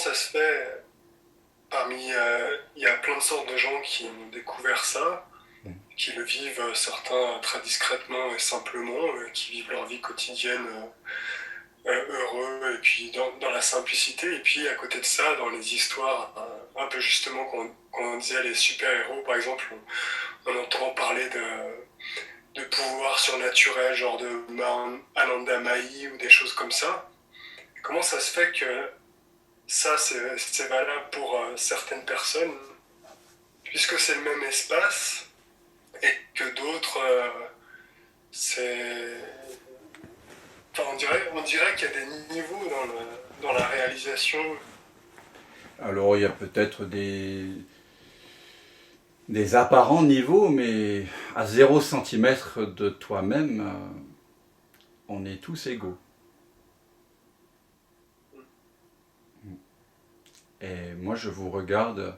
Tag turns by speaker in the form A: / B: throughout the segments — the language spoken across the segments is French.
A: ça se fait il y a plein de sortes de gens qui ont découvert ça, qui le vivent certains très discrètement et simplement, qui vivent leur vie quotidienne heureux et puis dans la simplicité. Et puis à côté de ça, dans les histoires, un peu justement quand on disait les super-héros, par exemple, on entend parler de pouvoirs surnaturels, genre de Ananda Mai ou des choses comme ça. Comment ça se fait que ça, c'est valable pour certaines personnes, puisque c'est le même espace, et que d'autres, c'est... Enfin, on dirait qu'il y a des niveaux dans la réalisation.
B: Alors il y a peut-être des apparents niveaux, mais à 0 centimètre de toi-même, on est tous égaux. Et moi, je vous regarde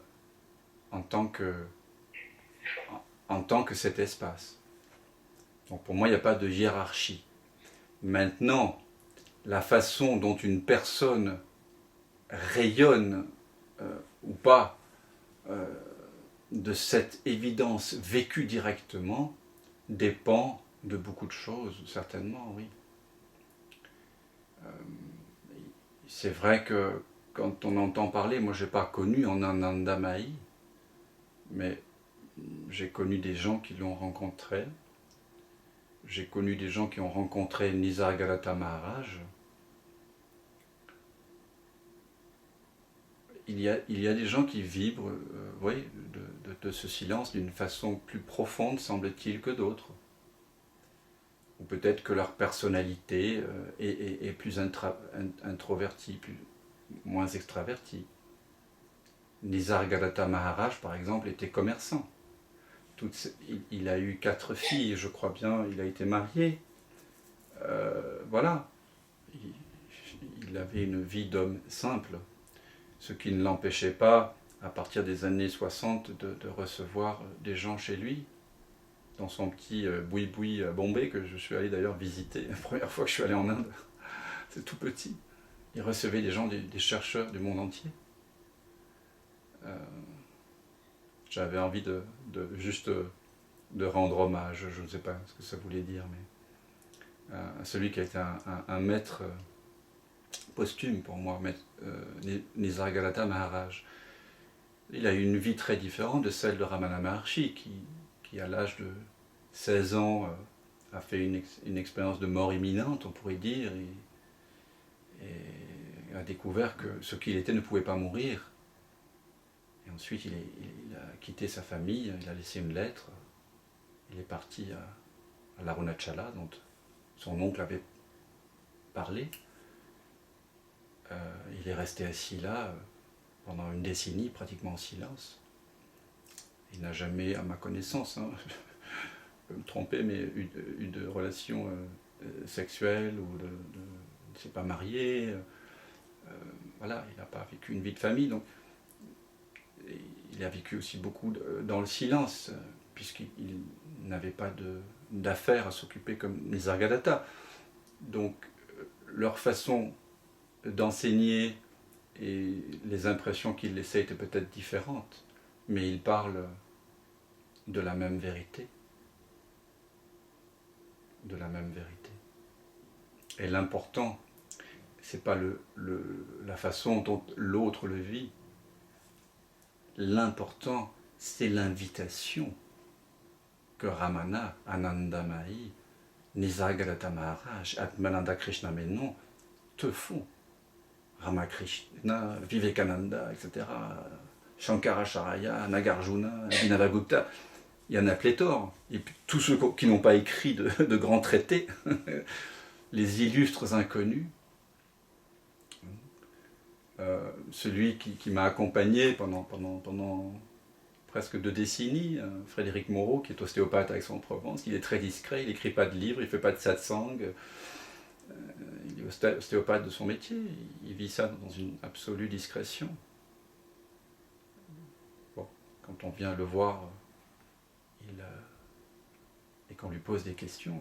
B: en tant que, en tant que cet espace. Donc pour moi, il n'y a pas de hiérarchie. Maintenant, la façon dont une personne rayonne ou pas euh, de cette évidence vécue directement dépend de beaucoup de choses, certainement, oui. C'est vrai que quand on entend parler, moi je n'ai pas connu en Ananda Mai, mais j'ai connu des gens qui l'ont rencontré. J'ai connu des gens qui ont rencontré Nisargadatta Maharaj. Il y a des gens qui vibrent oui, de ce silence d'une façon plus profonde, semble-t-il, que d'autres. Ou peut-être que leur personnalité est plus introvertie, moins extravertie. Nisargadatta Maharaj, par exemple, était commerçant. Il a eu 4 filles, je crois bien, il a été marié. Voilà. Il avait une vie d'homme simple, ce qui ne l'empêchait pas, à partir des années 60, de recevoir des gens chez lui, dans son petit boui-boui à Bombay, que je suis allé d'ailleurs visiter la première fois que je suis allé en Inde. C'est tout petit. Il recevait des gens, des chercheurs du monde entier. J'avais envie juste de rendre hommage, je ne sais pas ce que ça voulait dire, mais à celui qui a été un maître posthume pour moi, Nisargadatta Maharaj. Il a eu une vie très différente de celle de Ramana Maharshi, qui à l'âge de 16 ans, a fait une expérience de mort imminente, on pourrait dire, et a découvert que ce qu'il était ne pouvait pas mourir. Et ensuite, il a quitté sa famille, il a laissé une lettre, il est parti à l'Arunachala, dont son oncle avait parlé. Il est resté assis là pendant une décennie, pratiquement en silence. Il n'a jamais, à ma connaissance, je peux me tromper, mais eu de relations sexuelles ou ne s'est pas marié. Voilà, il n'a pas vécu une vie de famille, donc il a vécu aussi beaucoup dans le silence, puisqu'il n'avait pas d'affaires à s'occuper comme Nisargadatta. Donc leur façon d'enseigner et les impressions qu'il laissait étaient peut-être différentes, mais ils parlent de la même vérité. De la même vérité. Et l'important, c'est pas la façon dont l'autre le vit. L'important, c'est l'invitation que Ramana, Ananda Mai, Nisargadatta Maharaj, Atmananda Krishna Menon te font. Ramakrishna, Vivekananda, etc., Shankaracharya, Nagarjuna, Abhinavagupta, il y en a pléthore. Et puis tous ceux qui n'ont pas écrit de grands traités, les illustres inconnus. Celui qui m'a accompagné pendant presque 2 décennies, Frédéric Moreau, qui est ostéopathe à Aix-en-Provence, il est très discret, il n'écrit pas de livres, il ne fait pas de satsang, il est ostéopathe de son métier, il vit ça dans une absolue discrétion. Bon, quand on vient le voir et qu'on lui pose des questions,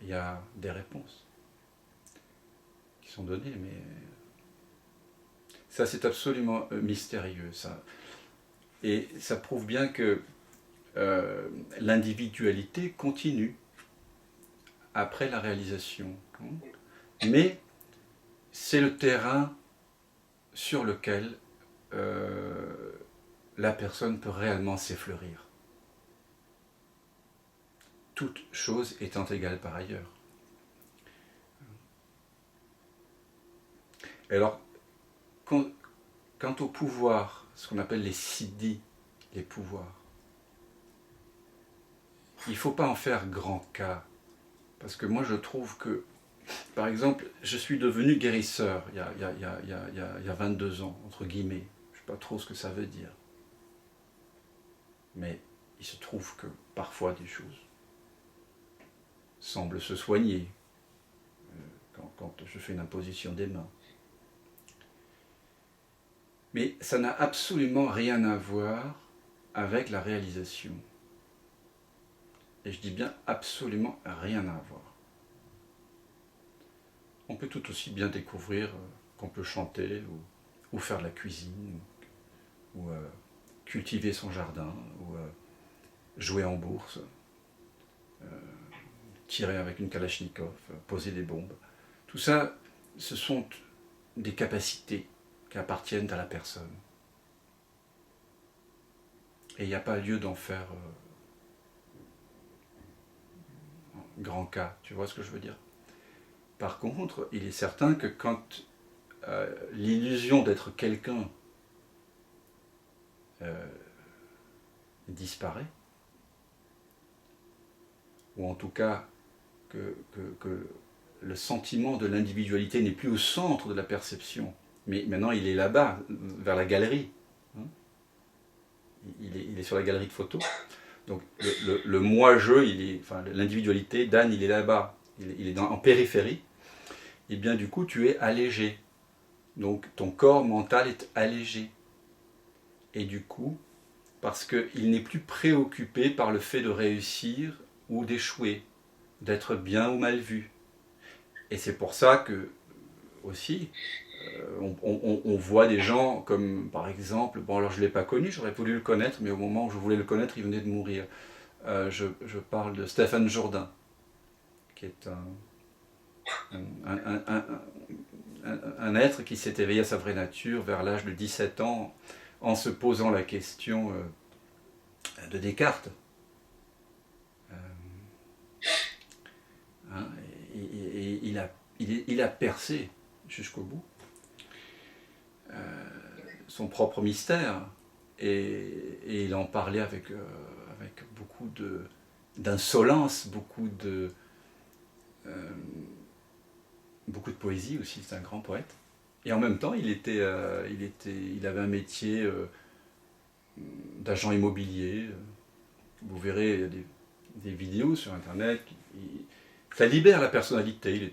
B: il y a des réponses qui sont données, mais Ça, c'est absolument mystérieux, ça. Et ça prouve bien que l'individualité continue après la réalisation. Mais c'est le terrain sur lequel la personne peut réellement s'effleurir. Toute chose étant égale par ailleurs. Alors, quant au pouvoir, ce qu'on appelle les siddhis, les pouvoirs, il ne faut pas en faire grand cas. Parce que moi je trouve que, par exemple, je suis devenu guérisseur il y a 22 ans, entre guillemets. Je ne sais pas trop ce que ça veut dire. Mais il se trouve que parfois des choses semblent se soigner quand je fais une imposition des mains. Mais ça n'a absolument rien à voir avec la réalisation. Et je dis bien absolument rien à voir. On peut tout aussi bien découvrir qu'on peut chanter ou faire de la cuisine ou cultiver son jardin ou jouer en bourse, tirer avec une kalachnikov, poser des bombes. Tout ça, ce sont des capacités qui appartiennent à la personne. Et il n'y a pas lieu d'en faire grand cas, tu vois ce que je veux dire? Par contre, il est certain que quand l'illusion d'être quelqu'un disparaît, ou en tout cas que le sentiment de l'individualité n'est plus au centre de la perception, mais maintenant il est là-bas, vers la galerie. Il est sur la galerie de photos. Donc le moi-je, enfin, l'individualité, Dan, il est là-bas, il est en périphérie. Et bien du coup, tu es allégé. Donc ton corps mental est allégé. Et du coup, parce qu'il n'est plus préoccupé par le fait de réussir ou d'échouer, d'être bien ou mal vu. Et c'est pour ça que, aussi, on voit des gens comme, par exemple, bon alors je ne l'ai pas connu, j'aurais voulu le connaître, mais au moment où je voulais le connaître, il venait de mourir. Je parle de Stéphane Jourdain, qui est un être qui s'est éveillé à sa vraie nature vers l'âge de 17 ans en se posant la question de Descartes. Et il a percé jusqu'au bout son propre mystère et il en parlait avec beaucoup d'insolence, beaucoup de poésie aussi. C'est un grand poète. Et en même temps, il avait un métier d'agent immobilier. Vous verrez, il y a des vidéos sur Internet. Ça libère la personnalité.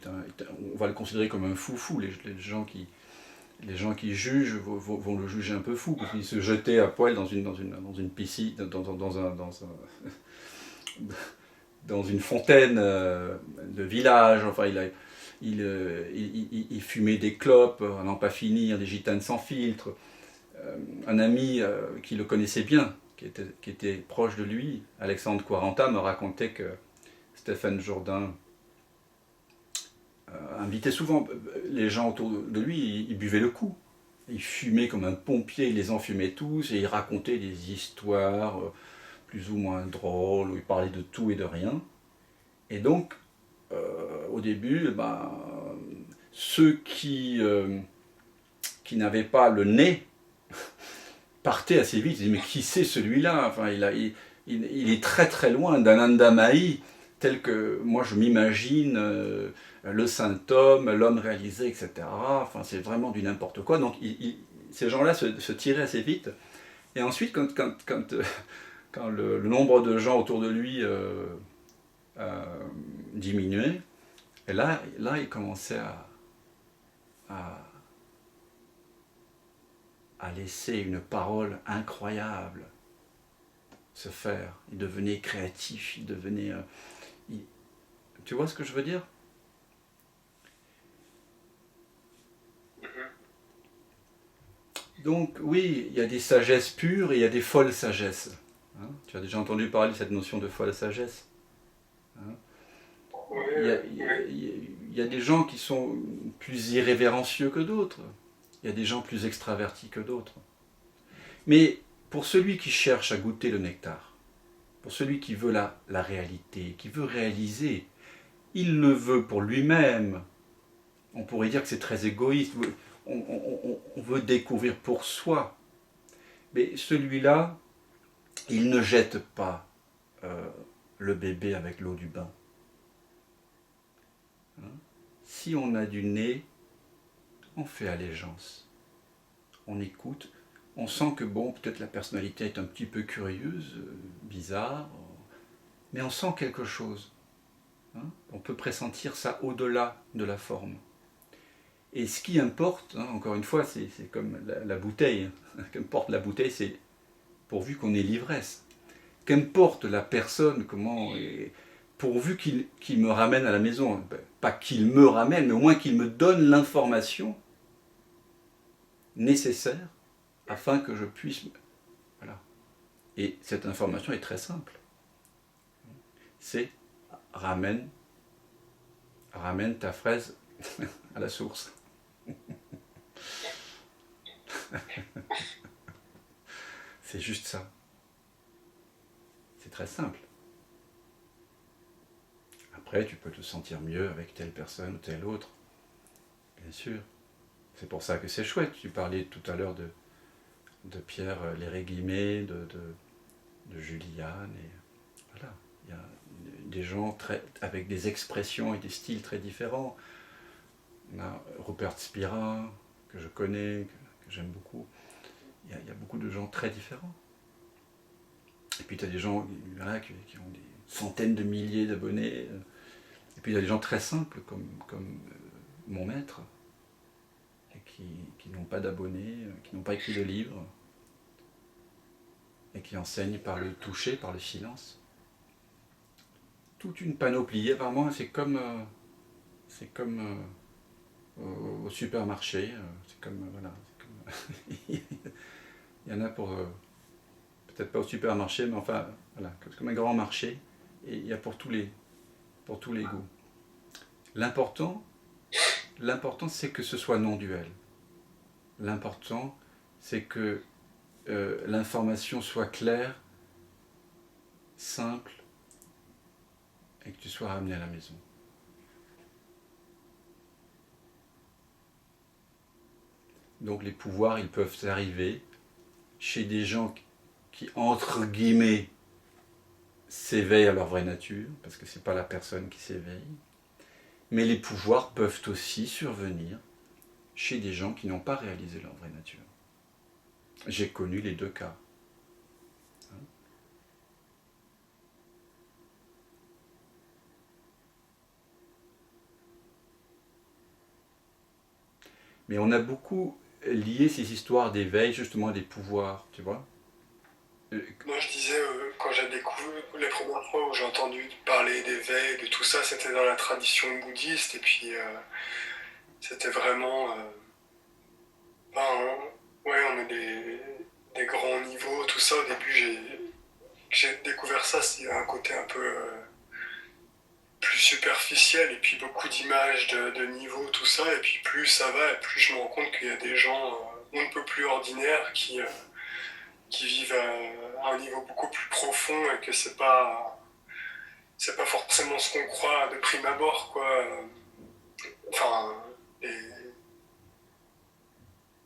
B: On va le considérer comme un foufou. Les gens qui jugent vont le juger un peu fou, parce qu'il se jetait à poil dans une piscine, dans une fontaine de village. Enfin, il fumait des clopes à n'en pas finir, des gitanes sans filtre. Un ami qui le connaissait bien, qui était proche de lui, Alexandre Quaranta, me racontait que Stéphane Jourdain invitait souvent les gens autour de lui, il buvait le coup. Il fumait comme un pompier, il les enfumait tous, et il racontait des histoires plus ou moins drôles, où il parlait de tout et de rien. Et donc, au début, ceux qui n'avaient pas le nez partaient assez vite. Ils disaient, mais qui c'est celui-là? Enfin, il est très très loin d'Anandamayi, tel que moi je m'imagine le saint homme, l'homme réalisé, etc. Enfin, c'est vraiment du n'importe quoi. Donc ces gens-là se tiraient assez vite. Et ensuite, quand le nombre de gens autour de lui diminuait, et là il commençait à laisser une parole incroyable se faire. Il devenait créatif, il devenait... Tu vois ce que je veux dire? Donc oui, il y a des sagesses pures et il y a des folles sagesses. Hein, tu as déjà entendu parler de cette notion de folle sagesse, hein.
A: Oui,
B: Il y a des gens qui sont plus irrévérencieux que d'autres. Il y a des gens plus extravertis que d'autres. Mais pour celui qui cherche à goûter le nectar, pour celui qui veut la réalité, qui veut réaliser, il le veut pour lui-même. On pourrait dire que c'est très égoïste. On veut découvrir pour soi. Mais celui-là, il ne jette pas le bébé avec l'eau du bain. Hein? Si on a du nez, on fait allégeance. On écoute. On sent que, bon, peut-être la personnalité est un petit peu curieuse, bizarre, mais on sent quelque chose. Hein? On peut pressentir ça au-delà de la forme. Et ce qui importe, hein, encore une fois, c'est comme la bouteille. Qu'importe la bouteille, c'est pourvu qu'on ait l'ivresse. Qu'importe la personne, pourvu qu'il me ramène à la maison. Pas qu'il me ramène, mais au moins qu'il me donne l'information nécessaire afin que je puisse... Voilà. Et cette information est très simple. C'est ramène ta fraise à la source. C'est juste ça. C'est très simple. Après, tu peux te sentir mieux avec telle personne ou telle autre. Bien sûr. C'est pour ça que c'est chouette. Tu parlais tout à l'heure de Pierre Léry-Guimet, de Juliane. Et voilà. Il y a des gens avec des expressions et des styles très différents. On a Rupert Spira, que je connais, que j'aime beaucoup. Il y a beaucoup de gens très différents. Et puis tu as des gens voilà, qui ont des centaines de milliers d'abonnés. Et puis il y a des gens très simples, comme mon maître, et qui n'ont pas d'abonnés, qui n'ont pas écrit de livre, et qui enseignent par le toucher, par le silence. Toute une panoplie. Vraiment, c'est comme au supermarché. C'est comme voilà. Il y en a pour peut-être pas au supermarché, mais enfin voilà, c'est comme un grand marché. Et il y a pour tous les goûts. L'important, c'est que ce soit non-duel. L'important, c'est que l'information soit claire, simple, et que tu sois ramené à la maison. Donc les pouvoirs, ils peuvent arriver chez des gens qui entre guillemets, s'éveillent à leur vraie nature, parce que ce n'est pas la personne qui s'éveille. Mais les pouvoirs peuvent aussi survenir chez des gens qui n'ont pas réalisé leur vraie nature. J'ai connu les deux cas. Mais on a beaucoup lié ces histoires d'éveil justement à des pouvoirs, tu vois.
A: Moi, je disais, quand j'ai découvert, les premières fois où j'ai entendu parler d'éveil, de tout ça, c'était dans la tradition bouddhiste, et puis c'était vraiment. Ben, ouais, on a des grands niveaux, tout ça. Au début, j'ai découvert ça, c'est un côté un peu plus superficiel, et puis beaucoup d'images de niveaux, tout ça, et puis plus ça va, et plus je me rends compte qu'il y a des gens un peu plus ordinaires qui vivent à un niveau beaucoup plus profond et que c'est pas forcément ce qu'on croit de prime abord, quoi. Enfin, et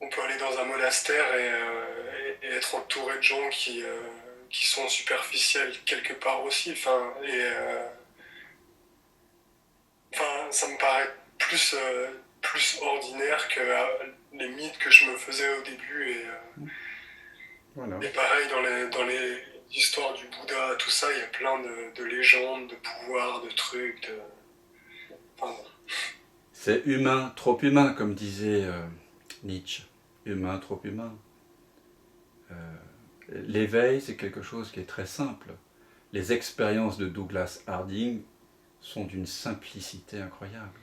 A: on peut aller dans un monastère et être entouré de gens qui sont superficiels quelque part aussi. Enfin, ça me paraît plus ordinaire que les mythes que je me faisais au début
B: Voilà.
A: et pareil dans les histoires du Bouddha, tout ça, il y a plein de légendes, de pouvoirs, de trucs, enfin,
B: C'est humain, trop humain, comme disait Nietzsche. Humain, trop humain. L'éveil, c'est quelque chose qui est très simple. Les expériences de Douglas Harding sont d'une simplicité incroyable.